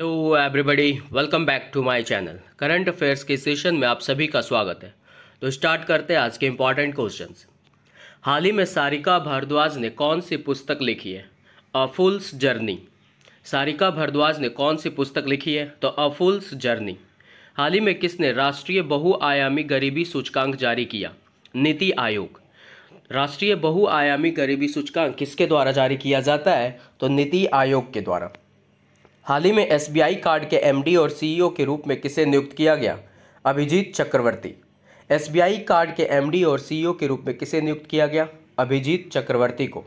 Hello everybody, welcome back to my channel. Current affairs के session में आप सभी का स्वागत है। तो स्टार्ट करते हैं आज के इंपॉर्टेंट क्वेश्चंस। हाल ही में सारिका भारद्वाज ने कौन सी पुस्तक लिखी है? अ फूल्स जर्नी। सारिका भारद्वाज ने कौन सी पुस्तक लिखी है? तो अ फूल्स जर्नी। हाल ही में किसने राष्ट्रीय बहुआयामी गरीबी सूचकांक जारी किया? नीति आयोग। राष्ट्रीय बहुआयामी गरीबी सूचकांक किसके द्वारा जारी किया जाता है? तो नीति आयोग के द्वारा। हाल ही में एसबीआई कार्ड के एमडी और सीईओ के रूप में किसे नियुक्त किया गया? अभिजीत चक्रवर्ती। एसबीआई कार्ड के एमडी और सीईओ के रूप में किसे नियुक्त किया गया? अभिजीत चक्रवर्ती को।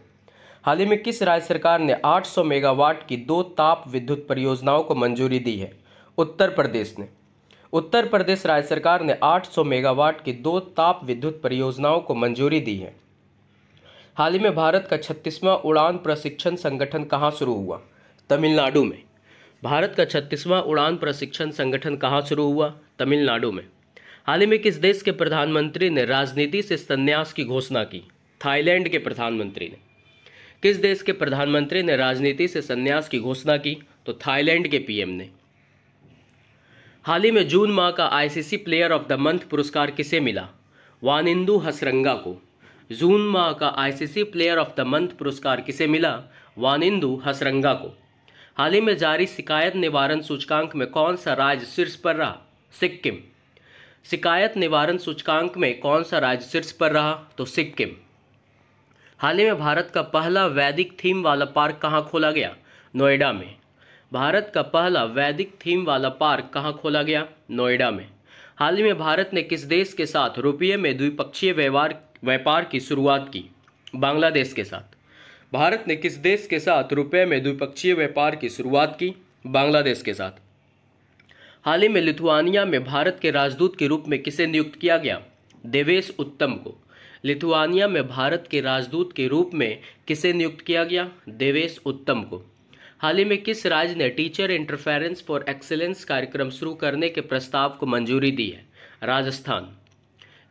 हाल ही में किस राज्य सरकार ने 800 मेगावाट की 2 ताप विद्युत परियोजनाओं को मंजूरी दी है? उत्तर प्रदेश ने। उत्तर प्रदेश राज्य सरकार ने 800 मेगावाट की 2 ताप विद्युत परियोजनाओं को मंजूरी दी है। हाल ही में भारत का 36वां उड़ान प्रशिक्षण संगठन कहाँ शुरू हुआ? तमिलनाडु में। भारत का 36वां उड़ान प्रशिक्षण संगठन कहाँ शुरू हुआ? तमिलनाडु में। हाल ही में किस देश के प्रधानमंत्री ने राजनीति से संन्यास की घोषणा की? थाईलैंड के प्रधानमंत्री ने। किस देश के प्रधानमंत्री ने राजनीति से संन्यास की घोषणा की? तो थाईलैंड के पीएम ने। हाल ही में जून माह का ICC player of the month पुरस्कार किसे मिला? वानिंदु हसरंगा को। जून माह का ICC player of the month पुरस्कार किसे मिला? वानिंदु हसरंगा को। हाल ही में जारी शिकायत निवारण सूचकांक में कौन सा राज्य शीर्ष पर रहा? सिक्किम। शिकायत निवारण सूचकांक में कौन सा राज्य शीर्ष पर रहा? तो सिक्किम। हाल ही में भारत का पहला वैदिक थीम वाला पार्क कहाँ खोला गया? नोएडा में। भारत का पहला वैदिक थीम वाला पार्क कहाँ खोला गया? नोएडा में। हाल ही में भारत ने किस देश के साथ रुपये में द्विपक्षीय व्यापार की शुरुआत की? बांग्लादेश के साथ। भारत ने किस देश के साथ रुपये में द्विपक्षीय व्यापार की शुरुआत की? बांग्लादेश के साथ। हाल ही में लिथुआनिया में भारत के राजदूत के रूप में किसे नियुक्त किया गया? देवेश उत्तम को। लिथुआनिया में भारत के राजदूत के रूप में किसे नियुक्त किया गया? देवेश उत्तम को। हाल ही में किस राज्य ने टीचर इंटरफेरेंस फॉर एक्सीलेंस कार्यक्रम शुरू करने के प्रस्ताव को मंजूरी दी है? राजस्थान।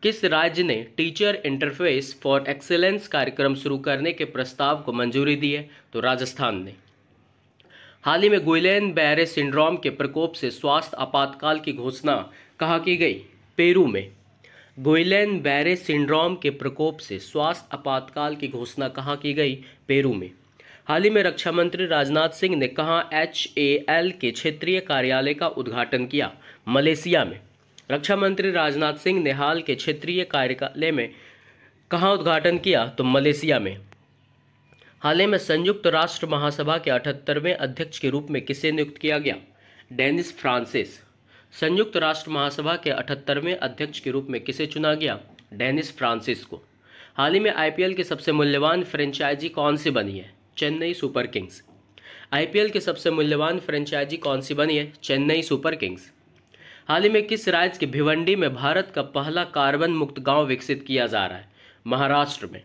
किस राज्य ने टीचर इंटरफेस फॉर एक्सीलेंस कार्यक्रम शुरू करने के प्रस्ताव को मंजूरी दी है? तो राजस्थान ने। हाल ही में गुइलेन बैरे सिंड्रोम के प्रकोप से स्वास्थ्य आपातकाल की घोषणा कहाँ की गई? पेरू में। गुइलेन बैरे सिंड्रोम के प्रकोप से स्वास्थ्य आपातकाल की घोषणा कहाँ की गई? पेरू में। हाल ही में रक्षा मंत्री राजनाथ सिंह ने कहाँ HAL के क्षेत्रीय कार्यालय का उद्घाटन किया? मलेशिया में। रक्षा मंत्री राजनाथ सिंह ने हाल के क्षेत्रीय कार्यालय में कहाँ उद्घाटन किया? तो मलेशिया में। हाल ही में संयुक्त राष्ट्र महासभा के 78वें अध्यक्ष के रूप में किसे नियुक्त किया गया? Dennis Francis. संयुक्त राष्ट्र महासभा के 78वें अध्यक्ष के रूप में किसे चुना गया? डेनिस फ्रांसिस को। हाल ही में IPL की सबसे मूल्यवान फ्रेंचाइजी कौन सी बनी है? Chennai super Kings. IPL की सबसे मूल्यवान फ्रेंचाइजी कौन सी बनी है? Chennai super kings. हाल ही में किस राज्य के भिवंडी में भारत का पहला कार्बन मुक्त गांव विकसित किया जा रहा है? महाराष्ट्र में।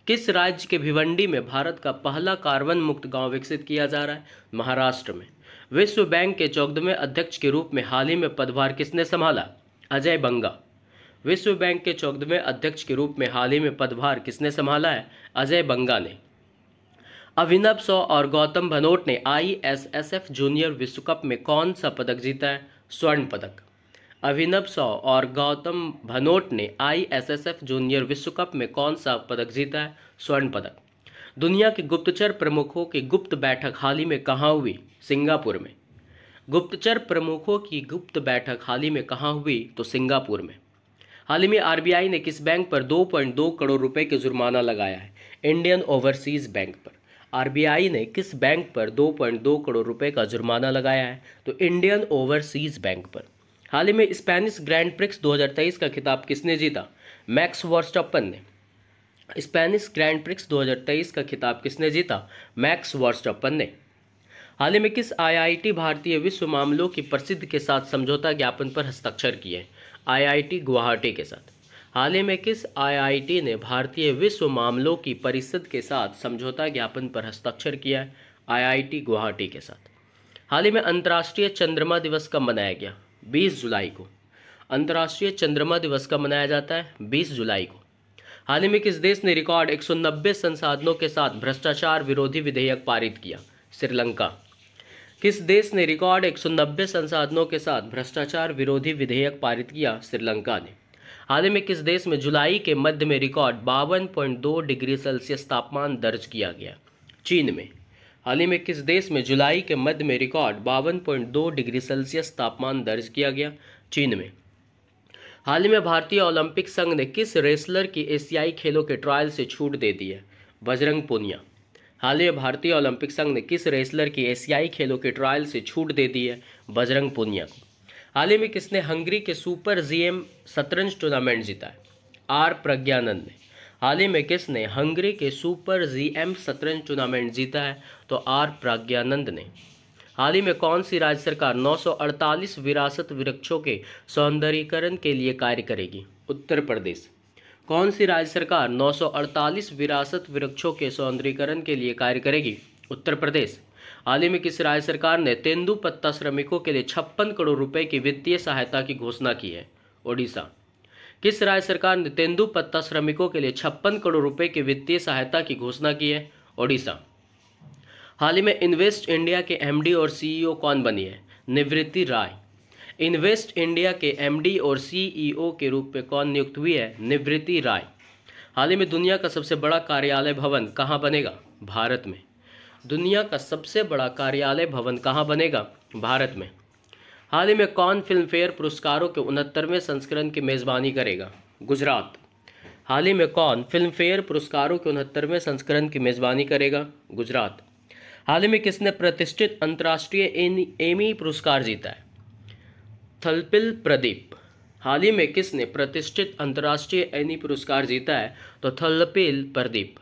किस राज्य के भिवंडी में भारत का पहला कार्बन मुक्त गांव विकसित किया जा रहा है? महाराष्ट्र में। विश्व बैंक के 14वें अध्यक्ष के रूप में हाल ही में पदभार किसने संभाला? अजय बंगा। विश्व बैंक के 14वें अध्यक्ष के रूप में हाल ही में पदभार किसने संभाला है? अजय बंगा ने। अभिनव सौ और गौतम भनोट ने ISSF जूनियर विश्व कप में कौन सा पदक जीता है? स्वर्ण पदक। अभिनव सौ और गौतम भनोट ने ISSF जूनियर विश्व कप में कौन सा पदक जीता है? स्वर्ण पदक। दुनिया के गुप्तचर प्रमुखों की गुप्त बैठक हाल ही में कहाँ हुई? सिंगापुर में। गुप्तचर प्रमुखों की गुप्त बैठक हाल ही में कहाँ हुई? तो सिंगापुर में। हाल ही में RBI ने किस बैंक पर 2.2 करोड़ रुपए के जुर्माना लगाया है? इंडियन ओवरसीज बैंक पर। RBI ने किस बैंक पर 2.2 करोड़ रुपए का जुर्माना लगाया है? तो इंडियन ओवरसीज बैंक पर। हाल ही में स्पेनिश ग्रैंड प्रिक्स 2023 का खिताब किसने जीता? मैक्स वर्स्टप्पन ने। स्पेनिश ग्रैंड प्रिक्स 2023 का खिताब किसने जीता? मैक्स वर्स्टप्पन ने। हाल ही में किस IIT भारतीय विश्व मामलों की प्रसिद्ध के साथ समझौता ज्ञापन पर हस्ताक्षर किए? IIT गुवाहाटी के साथ। हाल ही में किस IIT ने भारतीय विश्व मामलों की परिषद के साथ समझौता ज्ञापन पर हस्ताक्षर किया है? IIT गुवाहाटी के साथ। हाल ही में अंतर्राष्ट्रीय चंद्रमा दिवस कब मनाया गया? 20 जुलाई को। अंतर्राष्ट्रीय चंद्रमा दिवस कब मनाया जाता है? 20 जुलाई को। हाल ही में किस देश ने रिकॉर्ड 190 संसाधनों के साथ भ्रष्टाचार विरोधी विधेयक पारित किया? श्रीलंका। किस देश ने रिकॉर्ड 190 संसाधनों के साथ भ्रष्टाचार विरोधी विधेयक पारित किया? श्रीलंका ने। हाल ही में किस देश में जुलाई के मध्य में रिकॉर्ड 52.2 डिग्री सेल्सियस तापमान दर्ज किया गया? चीन में। हाल ही में किस देश में जुलाई के मध्य में रिकॉर्ड 52.2 डिग्री सेल्सियस तापमान दर्ज किया गया? चीन में। हाल ही में भारतीय ओलंपिक संघ ने किस रेसलर की एशियाई खेलों के ट्रायल से छूट दे दी है? बजरंग पूनिया। हाल ही में भारतीय ओलंपिक संघ ने किस रेसलर की एशियाई खेलों के ट्रायल से छूट दे दी है? बजरंग पूनिया को। हाल ही में किसने हंगरी के सुपर जीएम शतरंज टूर्नामेंट जीता है? आर प्रज्ञानंद ने। हाल ही में किसने हंगरी के सुपर जीएम शतरंज टूर्नामेंट जीता है? तो आर प्रज्ञानंद ने। हाल ही में कौन सी राज्य सरकार 948 विरासत वृक्षों के सौंदर्यीकरण के लिए कार्य करेगी? उत्तर प्रदेश। कौन सी राज्य सरकार 948 विरासत वृक्षों के सौंदर्यीकरण के लिए कार्य करेगी? उत्तर प्रदेश। हाल ही में किस राज्य सरकार ने तेंदुपत्ता श्रमिकों के लिए 56 करोड़ रुपए की वित्तीय सहायता की घोषणा की है? ओडिशा। किस राज्य सरकार ने तेंदुपत्ता श्रमिकों के लिए 56 करोड़ रुपए की वित्तीय सहायता की घोषणा की है? ओडिशा। हाल ही में इन्वेस्ट इंडिया के एमडी और सीईओ कौन बनी है? निवृत्ति राय। इन्वेस्ट इंडिया के एमडी और सीईओ के रूप में कौन नियुक्त हुई है? निवृत्ति राय। हाल ही में दुनिया का सबसे बड़ा कार्यालय भवन कहाँ बनेगा? भारत में। दुनिया का सबसे बड़ा कार्यालय भवन कहाँ बनेगा? भारत में। हाल ही में कौन फिल्म फेयर पुरस्कारों के 69वें संस्करण की मेज़बानी करेगा? गुजरात। हाल ही में कौन फिल्म फेयर पुरस्कारों के 69वें संस्करण की मेज़बानी करेगा? गुजरात। हाल ही में किसने प्रतिष्ठित अंतर्राष्ट्रीय एमी पुरस्कार जीता है? थलपिल प्रदीप। हाल ही में किसने प्रतिष्ठित अंतर्राष्ट्रीय एनी पुरस्कार जीता है? तो थलपिल प्रदीप।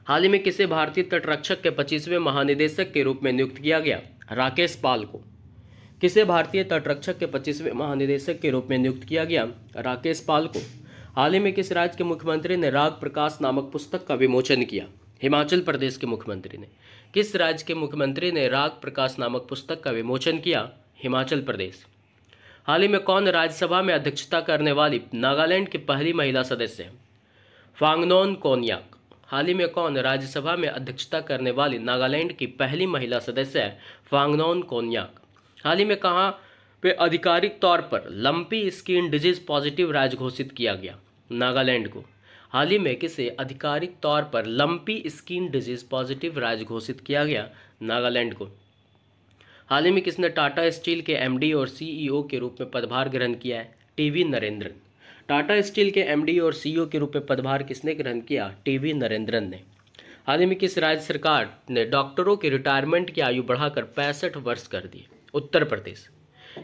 हाल ही में किसे भारतीय तटरक्षक के 25वें महानिदेशक के रूप में नियुक्त किया गया? राकेश पाल को। किसे भारतीय तटरक्षक के 25वें महानिदेशक के रूप में नियुक्त किया गया? राकेश पाल को। हाल ही में किस राज्य के मुख्यमंत्री ने राग प्रकाश नामक पुस्तक का विमोचन किया? हिमाचल प्रदेश के मुख्यमंत्री ने। किस राज्य के मुख्यमंत्री ने राग प्रकाश नामक पुस्तक का विमोचन किया? हिमाचल प्रदेश। हाल ही में कौन राज्यसभा में अध्यक्षता करने वाली नागालैंड की पहली महिला सदस्य है? फांगनोन कोन्याक। हाल ही में कौन राज्यसभा में अध्यक्षता करने वाली नागालैंड की पहली महिला सदस्य है? फांगनोन कोन्याक। हाल ही में कहाँ पे आधिकारिक तौर पर लंपी स्किन डिजीज पॉजिटिव राज्य घोषित किया गया? नागालैंड को। हाल ही में किसे आधिकारिक तौर पर लंपी स्किन डिजीज पॉजिटिव राज्य घोषित किया गया? नागालैंड को। हाल ही में किसने टाटा स्टील के एमडी और सीईओ के रूप में पदभार ग्रहण किया है? टीवी नरेंद्रन। टाटा स्टील के एमडी और सीईओ के रूप में पदभार किसने ग्रहण किया? टीवी नरेंद्रन ने। हाल ही में किस राज्य सरकार ने डॉक्टरों की रिटायरमेंट की आयु बढ़ाकर 65 वर्ष कर दी? उत्तर प्रदेश।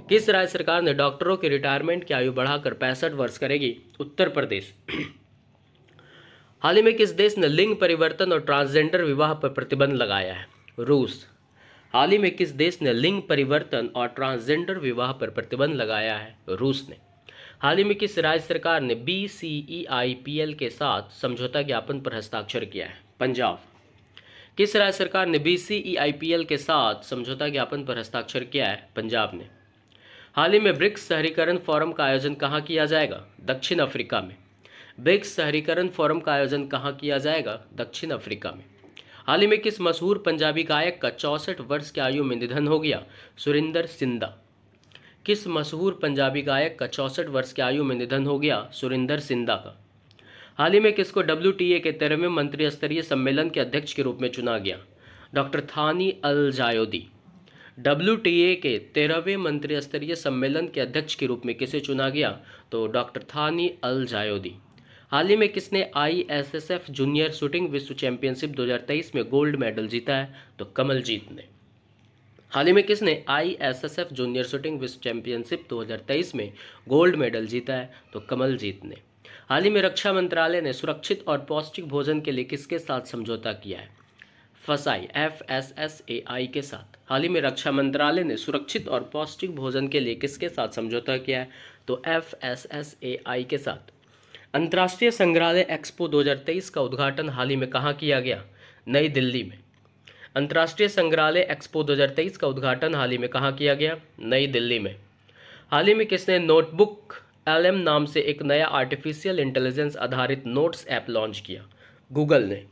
किस राज्य सरकार ने डॉक्टरों की रिटायरमेंट की आयु बढ़ाकर 65 वर्ष करेगी? उत्तर प्रदेश। हाल ही में किस देश ने लिंग परिवर्तन और ट्रांसजेंडर विवाह पर प्रतिबंध लगाया है? रूस। हाल ही में किस देश ने लिंग परिवर्तन और ट्रांसजेंडर विवाह पर प्रतिबंध लगाया है? रूस ने। हाल ही में किस राज्य सरकार ने BCEIPL के साथ समझौता ज्ञापन पर हस्ताक्षर किया है? पंजाब। किस राज्य सरकार ने BCEIPL के साथ समझौता ज्ञापन पर हस्ताक्षर किया है? पंजाब ने। हाल ही में ब्रिक्स शहरीकरण फोरम का आयोजन कहाँ किया जाएगा? दक्षिण अफ्रीका में। ब्रिक्स शहरीकरण फोरम का आयोजन कहाँ किया जाएगा? दक्षिण अफ्रीका में। हाल ही में किस मशहूर पंजाबी गायक का 64 वर्ष की आयु में निधन हो गया? सुरिंदर सिंधा। किस मशहूर पंजाबी गायक का 64 वर्ष की आयु में निधन हो गया? सुरिंदर सिंधा का। हाल ही में किसको WTA के 13वें मंत्री स्तरीय सम्मेलन के अध्यक्ष के रूप में चुना गया? डॉक्टर थानी अल जायोदी। WTA के 13वें मंत्री स्तरीय सम्मेलन के अध्यक्ष के रूप में किसे चुना गया? तो डॉक्टर थानी अल जायोदी। हाल ही में किसने ISSF जूनियर शूटिंग विश्व चैंपियनशिप 2023 में गोल्ड मेडल जीता है? तो कमलजीत ने। हाल ही में किसने ISSF जूनियर शूटिंग विश्व चैंपियनशिप 2023 में गोल्ड मेडल जीता है? तो कमलजीत ने। हाल ही में रक्षा मंत्रालय ने सुरक्षित और पौष्टिक भोजन के लिए किसके साथ समझौता किया है? फसाई FSSAI के साथ। हाल ही में रक्षा मंत्रालय ने सुरक्षित और पौष्टिक भोजन के लिए किसके साथ समझौता किया है? तो FSSAI के साथ। अंतर्राष्ट्रीय संग्रहालय एक्सपो 2023 का उद्घाटन हाल ही में कहाँ किया गया? नई दिल्ली में। अंतर्राष्ट्रीय संग्रहालय एक्सपो 2023 का उद्घाटन हाल ही में कहाँ किया गया? नई दिल्ली में। हाल ही में किसने नोटबुक LM नाम से एक नया आर्टिफिशियल इंटेलिजेंस आधारित नोट्स ऐप लॉन्च किया? गूगल ने।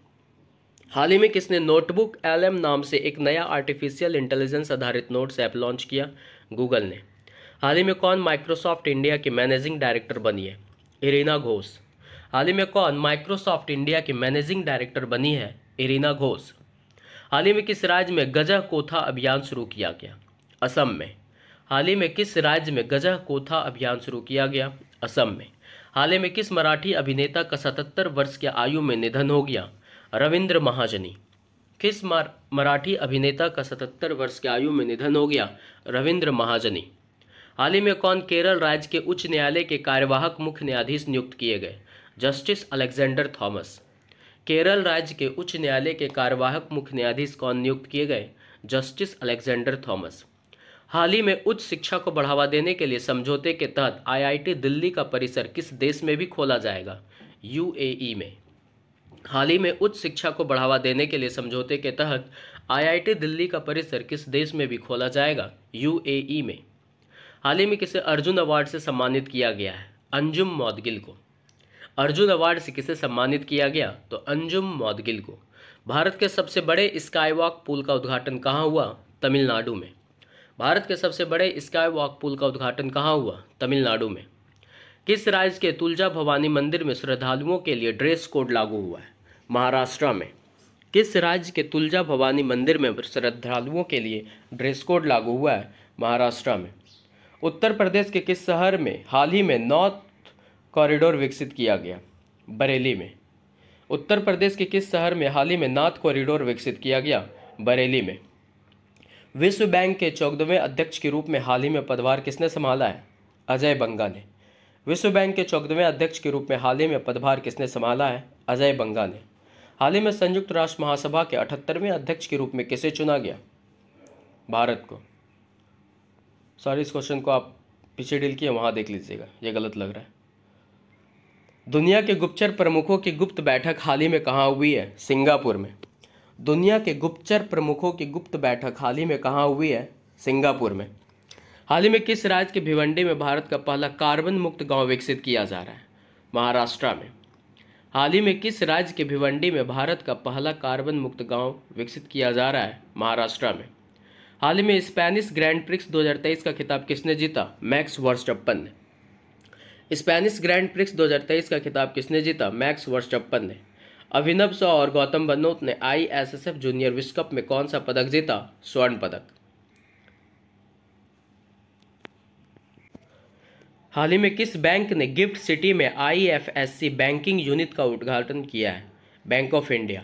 हाल ही में किसने नोटबुक एलएम नाम से एक नया आर्टिफिशियल इंटेलिजेंस आधारित नोट्स ऐप लॉन्च किया? गूगल ने। हाल ही में कौन माइक्रोसॉफ्ट इंडिया की मैनेजिंग डायरेक्टर बनी है? इरीना घोष। हाल ही में कौन माइक्रोसॉफ्ट इंडिया की मैनेजिंग डायरेक्टर बनी है? इरीना घोष। हाल ही में किस राज्य में गजा कोथा अभियान शुरू किया गया? असम में। हाल ही में किस राज्य में गजा कोथा अभियान शुरू किया गया? असम में। हाल ही में किस मराठी अभिनेता का 77 वर्ष की आयु में निधन हो गया? रविंद्र महाजनी। किस मराठी अभिनेता का 77 वर्ष की आयु में निधन हो गया? रविंद्र महाजनी। हाल ही में कौन केरल राज्य के उच्च न्यायालय के कार्यवाहक मुख्य न्यायाधीश नियुक्त किए गए? Justice Alexander Thomas. केरल राज्य के उच्च न्यायालय के कार्यवाहक मुख्य न्यायाधीश कौन नियुक्त किए गए? Justice Alexander Thomas. हाल ही में उच्च शिक्षा को बढ़ावा देने के लिए समझौते के तहत आईआईटी दिल्ली का परिसर किस देश में भी खोला जाएगा? यूएई में। हाल ही में उच्च शिक्षा को बढ़ावा देने के लिए समझौते के तहत आईआईटी दिल्ली का परिसर किस देश में भी खोला जाएगा? यूएई में। हाल ही में किसे अर्जुन अवार्ड से सम्मानित किया गया है? अंजुम मौदगिल को। अर्जुन अवार्ड से किसे सम्मानित किया गया? तो अंजुम मौदगिल को। भारत के सबसे बड़े स्काईवॉक पुल का उद्घाटन कहाँ हुआ? तमिलनाडु में। भारत के सबसे बड़े स्काईवॉक पुल का उद्घाटन कहाँ हुआ? तमिलनाडु में। किस राज्य के तुलजा भवानी मंदिर में श्रद्धालुओं के लिए ड्रेस कोड लागू हुआ है? महाराष्ट्र में। किस राज्य के तुलजा भवानी मंदिर में श्रद्धालुओं के लिए ड्रेस कोड लागू हुआ है? महाराष्ट्र में। उत्तर प्रदेश के किस शहर में हाल ही में नॉर्थ कॉरिडोर विकसित किया गया? बरेली में। उत्तर प्रदेश के किस शहर में हाल ही में नॉर्थ कॉरिडोर विकसित किया गया? बरेली में। विश्व बैंक के 14वें अध्यक्ष के रूप में हाल ही में पदभार किसने संभाला है? अजय बंगा ने। विश्व बैंक के 14वें अध्यक्ष के रूप में हाल ही में पदभार किसने संभाला है? अजय बंगा ने। हाल ही में संयुक्त राष्ट्र महासभा के 78वें अध्यक्ष के रूप में किसे चुना गया? भारत को। सॉरी, इस क्वेश्चन को आप पीछे डील किए वहाँ देख लीजिएगा, ये गलत लग रहा है। दुनिया के गुप्तचर प्रमुखों की गुप्त बैठक हाल ही में कहाँ हुई है? सिंगापुर में। दुनिया के गुप्तचर प्रमुखों की गुप्त बैठक हाल ही में कहाँ हुई है? सिंगापुर में। हाल ही में किस राज्य के भिवंडी में भारत का पहला कार्बन मुक्त गांव विकसित किया जा रहा है? महाराष्ट्र में। हाल ही में किस राज्य के भिवंडी में भारत का पहला कार्बन मुक्त गांव विकसित किया जा रहा है? महाराष्ट्र में। हाल ही में स्पेनिश ग्रैंड प्रिक्स 2023 का खिताब किसने जीता? मैक्स वर्स्टप्पन ने। स्पेनिश ग्रैंड प्रिक्स 2023 का खिताब किसने जीता? मैक्स वर्स्टप्पन ने। अभिनव शॉ और गौतम बनोत ने आईएसएसएफ जूनियर विश्व कप में कौन सा पदक जीता? स्वर्ण पदक। हाल ही में किस बैंक ने गिफ्ट सिटी में आईएफएससी बैंकिंग यूनिट का उद्घाटन किया है? Bank of India.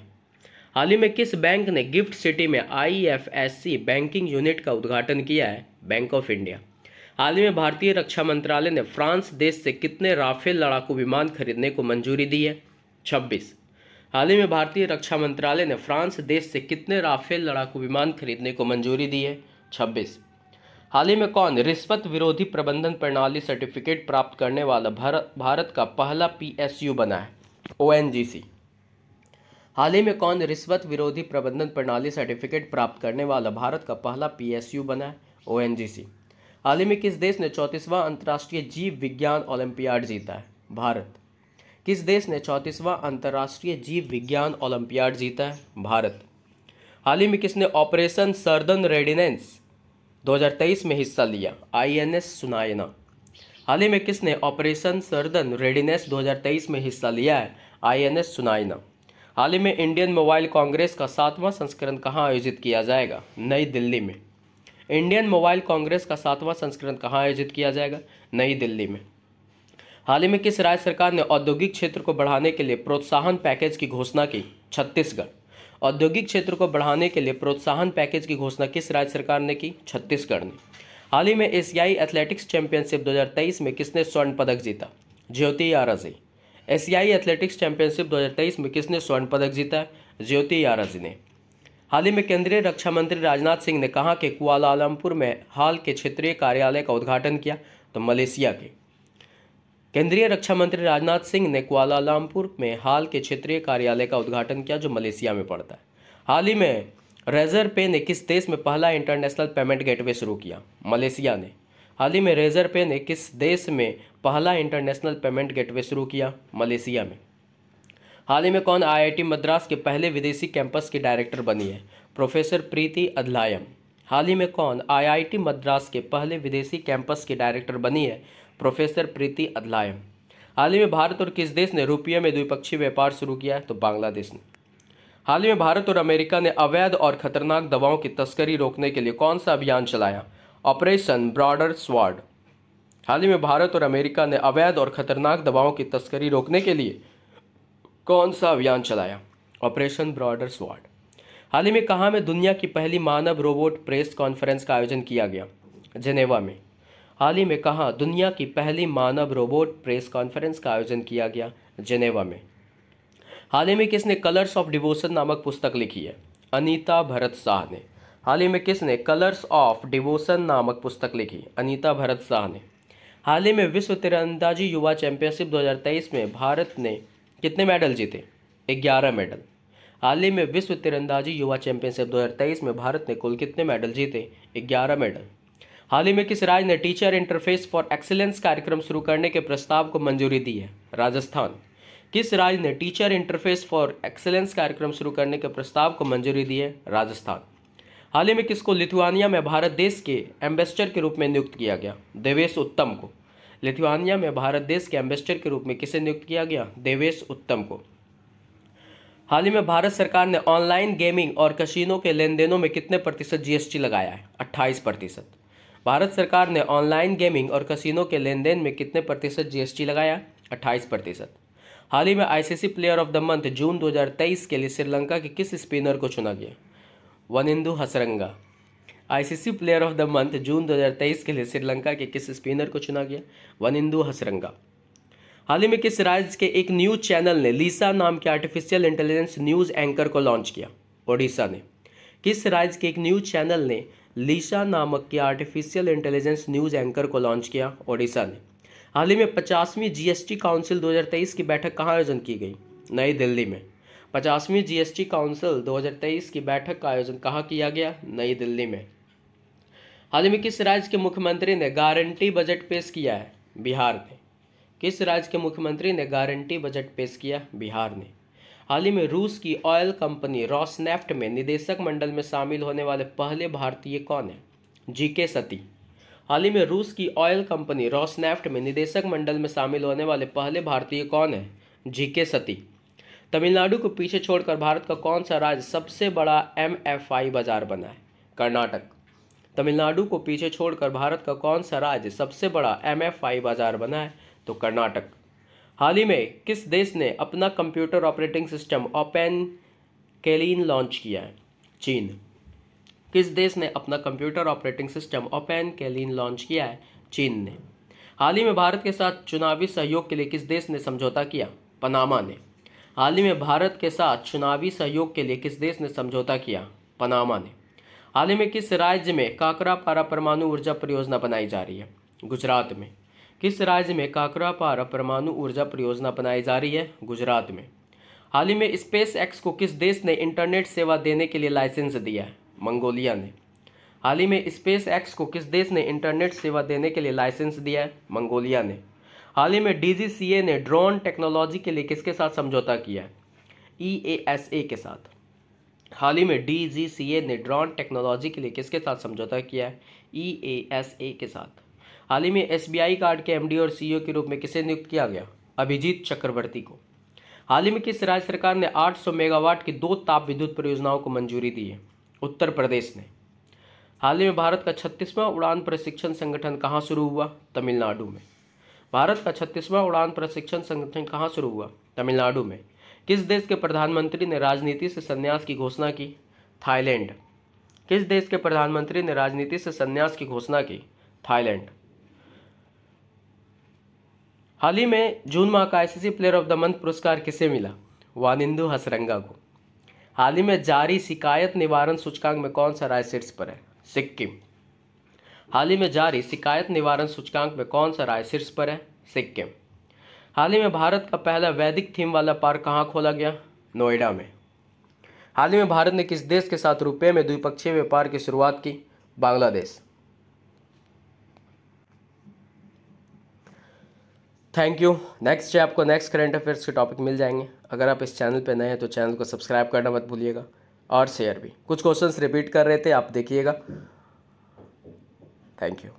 हाल ही में किस बैंक ने गिफ्ट सिटी में आईएफएससी बैंकिंग यूनिट का उद्घाटन किया है? Bank of India. हाल ही में भारतीय रक्षा मंत्रालय ने फ्रांस देश से कितने राफेल लड़ाकू विमान खरीदने को मंजूरी दी है? 26। हाल ही में भारतीय रक्षा मंत्रालय ने फ्रांस देश से कितने राफेल लड़ाकू विमान खरीदने को मंजूरी दी है? 26। हाल ही में कौन रिश्वत विरोधी प्रबंधन प्रणाली सर्टिफिकेट प्राप्त करने वाला भारत का पहला पीएसयू बना है? ओएनजीसी। हाल ही में कौन रिश्वत विरोधी प्रबंधन प्रणाली सर्टिफिकेट प्राप्त करने वाला भारत का पहला पीएसयू बना है? ओएनजीसी। हाल ही में किस देश ने 34वां अंतर्राष्ट्रीय जीव विज्ञान ओलंपियाड जीता है? भारत। किस देश ने 34वां अंतर्राष्ट्रीय जीव विज्ञान ओलंपियाड जीता है? भारत। हाल ही में किसने ऑपरेशन सर्दर्न रेडिनेंस 2023 में हिस्सा लिया? आईएनएस सुनायना। हाल ही में किसने ऑपरेशन सर्दर्न रेडिनेस 2023 में हिस्सा लिया है? आईएनएस सुनायना। हाल ही में इंडियन मोबाइल कांग्रेस का 7वां संस्करण कहाँ आयोजित किया जाएगा? नई दिल्ली में। इंडियन मोबाइल कांग्रेस का 7वां संस्करण कहाँ आयोजित किया जाएगा? नई दिल्ली में। हाल ही में किस राज्य सरकार ने औद्योगिक क्षेत्र को बढ़ाने के लिए प्रोत्साहन पैकेज की घोषणा की? छत्तीसगढ़। औद्योगिक क्षेत्र को बढ़ाने के लिए प्रोत्साहन पैकेज की घोषणा किस राज्य सरकार ने की? छत्तीसगढ़ ने। हाल ही में एशियाई एथलेटिक्स चैंपियनशिप 2023 में किसने स्वर्ण पदक जीता? ज्योति याराजी। एशियाई एथलेटिक्स चैंपियनशिप 2023 में किसने स्वर्ण पदक जीता है? ज्योति याराजी ने। हाल ही में केंद्रीय रक्षा मंत्री राजनाथ सिंह ने कहाँ के कुआलालंपुर में हाल के क्षेत्रीय कार्यालय का उद्घाटन किया? तो मलेशिया के। केंद्रीय रक्षा मंत्री राजनाथ सिंह ने कुआलालंपुर में हाल के क्षेत्रीय कार्यालय का उद्घाटन किया जो मलेशिया में पड़ता है। हाल ही में रेजर पे ने किस देश में पहला इंटरनेशनल पेमेंट गेटवे शुरू किया? मलेशिया ने। हाल ही में रेजर पे ने किस देश में पहला इंटरनेशनल पेमेंट गेटवे शुरू किया? मलेशिया में। हाल ही में कौन आईआईटी मद्रास के पहले विदेशी कैंपस की डायरेक्टर बनी है? प्रोफेसर प्रीति अदलायम। हाल ही में कौन आईआईटी मद्रास के पहले विदेशी कैंपस की डायरेक्टर बनी है? प्रोफेसर प्रीति अदलायम। हाल ही में भारत और किस देश ने रुपये में द्विपक्षीय व्यापार शुरू किया है? तो बांग्लादेश ने। हाल ही में भारत और अमेरिका ने अवैध और खतरनाक दवाओं की तस्करी रोकने के लिए कौन सा अभियान चलाया? Operation Broader Sword. हाल ही में भारत और अमेरिका ने अवैध और खतरनाक दवाओं की तस्करी रोकने के लिए कौन सा अभियान चलाया? Operation Broader Sword. हाल ही में कहाँ में दुनिया की पहली मानव रोबोट प्रेस कॉन्फ्रेंस का आयोजन किया गया? जेनेवा में। हाल ही में कहाँ दुनिया की पहली मानव रोबोट प्रेस कॉन्फ्रेंस का आयोजन किया गया? जेनेवा में। हाल ही में किसने कलर्स ऑफ डिवोशन नामक पुस्तक लिखी है? अनीता भरत शाह ने। हाल ही में किसने कलर्स ऑफ डिवोशन नामक पुस्तक लिखी? अनीता भरत शाह ने। हाल ही में विश्व तीरंदाजी युवा चैंपियनशिप 2023 में भारत ने कितने मेडल जीते? 11 मेडल। हाल ही में विश्व तीरंदाजी युवा चैंपियनशिप 2023 में भारत ने कुल कितने मेडल जीते? 11 मेडल। हाल ही में किस राज्य ने टीचर इंटरफेस फॉर एक्सीलेंस कार्यक्रम शुरू करने के प्रस्ताव को मंजूरी दी है? राजस्थान। किस राज्य ने टीचर इंटरफेस फॉर एक्सीलेंस कार्यक्रम शुरू करने के प्रस्ताव को मंजूरी दी है? राजस्थान। हाल ही में किसको लिथुआनिया में भारत देश के एम्बेसडर के रूप में नियुक्त किया गया? देवेश उत्तम को। लिथुआनिया में भारत देश के एम्बेसडर के रूप में किसे नियुक्त किया गया? देवेश उत्तम को। हाल ही में भारत सरकार ने ऑनलाइन गेमिंग और कसिनो के लेन देनों में कितने प्रतिशत जीएसटी लगाया है? 28%। भारत सरकार ने ऑनलाइन गेमिंग और कसिनो के लेन देन में कितने प्रतिशत जीएसटी लगाया? 28%। हाल ही में ICC player of the month June 2023 के लिए श्रीलंका के किस स्पिनर को चुना गया? Wanindu Hasaranga. ICC player of the month June 2023 के लिए श्रीलंका के किस स्पिनर को चुना गया? वनिंदु हसरंगा। हाल ही में किस राज्य के एक न्यूज चैनल ने लीसा नाम के आर्टिफिशियल इंटेलिजेंस न्यूज एंकर को लॉन्च किया? ओडिशा ने। किस राज्य के एक न्यूज चैनल ने लीसा नामक के आर्टिफिशियल इंटेलिजेंस न्यूज एंकर को लॉन्च किया? ओडिशा ने। हाल ही में 50वीं जीएसटी काउंसिल 2023 की बैठक कहाँ आयोजन की गई? नई दिल्ली में। 50वीं जीएसटी काउंसिल 2023 की बैठक का आयोजन कहाँ किया गया? नई दिल्ली में। हाल ही में किस राज्य के मुख्यमंत्री ने गारंटी बजट पेश किया है? बिहार ने। किस राज्य के मुख्यमंत्री ने गारंटी बजट पेश किया? बिहार ने। हाल ही में रूस की ऑयल कंपनी रॉसनेफ्ट में निदेशक मंडल में शामिल होने वाले पहले भारतीय कौन है? जीके सती। हाल ही में रूस की ऑयल कंपनी रॉसनेफ्ट में निदेशक मंडल में शामिल होने वाले पहले भारतीय कौन है? जीके सती। तमिलनाडु को पीछे छोड़कर भारत का कौन सा राज्य सबसे बड़ा एमएफआई बाजार बना है? कर्नाटक। तमिलनाडु को पीछे छोड़कर भारत का कौन सा राज्य सबसे बड़ा एमएफआई बाजार बना है? तो कर्नाटक। हाल ही में किस देश ने अपना computer operating system open Kylin launch किया है? चीन। किस देश ने अपना computer operating system open Kylin launch किया है? चीन ने। हाल ही में भारत के साथ चुनावी सहयोग के लिए किस देश ने समझौता किया? पनामा ने। हाल ही में भारत के साथ चुनावी सहयोग के लिए किस देश ने समझौता किया? पनामा ने। हाल ही में किस राज्य में काकरापारा परमाणु ऊर्जा परियोजना बनाई जा रही है? गुजरात में। किस राज्य में काकरापारा परमाणु ऊर्जा परियोजना बनाई जा रही है? गुजरात में। हाल ही में स्पेस एक्स को किस देश ने इंटरनेट सेवा देने के लिए लाइसेंस दिया है? मंगोलिया ने। हाल ही में स्पेस एक्स को किस देश ने इंटरनेट सेवा देने के लिए लाइसेंस दिया है? मंगोलिया ने। हाल ही में डीजीसीए ने ड्रोन टेक्नोलॉजी के लिए किसके साथ समझौता किया है? ईएएसए के साथ। हाल ही में डीजीसीए ने ड्रोन टेक्नोलॉजी के लिए किसके साथ समझौता किया है? ईएएसए के साथ। हाल ही में एसबीआई कार्ड के एमडी और सीईओ के रूप में किसे नियुक्त किया गया? अभिजीत चक्रवर्ती को। हाल ही में किस राज्य सरकार ने 800 मेगावाट की 2 ताप विद्युत परियोजनाओं को मंजूरी दी है? उत्तर प्रदेश ने। हाल ही में भारत का 36वां उड़ान प्रशिक्षण संगठन कहाँ शुरू हुआ? तमिलनाडु में। भारत का 36वां उड़ान प्रशिक्षण संगठन कहाँ शुरू हुआ? तमिलनाडु में। किस देश के प्रधानमंत्री ने राजनीति से संन्यास की घोषणा की? थाईलैंड। किस देश के प्रधानमंत्री ने राजनीति से संन्यास की घोषणा की? थाईलैंड। हाल ही में जून माह का ICC player of the month पुरस्कार किसे मिला? वानिंदु हसरंगा को। हाल ही में जारी शिकायत निवारण सूचकांक में कौन सा राज्य शीर्ष पर है? सिक्किम। हाल ही में जारी शिकायत निवारण सूचकांक में कौन सा राज्य शीर्ष पर है? सिक्किम। हाल ही में भारत का पहला वैदिक थीम वाला पार्क कहाँ खोला गया? नोएडा में। हाल ही में भारत ने किस देश के साथ रुपये में द्विपक्षीय व्यापार की शुरुआत की? Bangladesh. Thank you. Next day आपको नेक्स्ट करंट अफेयर्स के टॉपिक मिल जाएंगे। अगर आप इस चैनल पे नए हैं तो चैनल को सब्सक्राइब करना मत भूलिएगा और शेयर भी। कुछ क्वेश्चंस रिपीट कर रहे थे, आप देखिएगा। Thank you.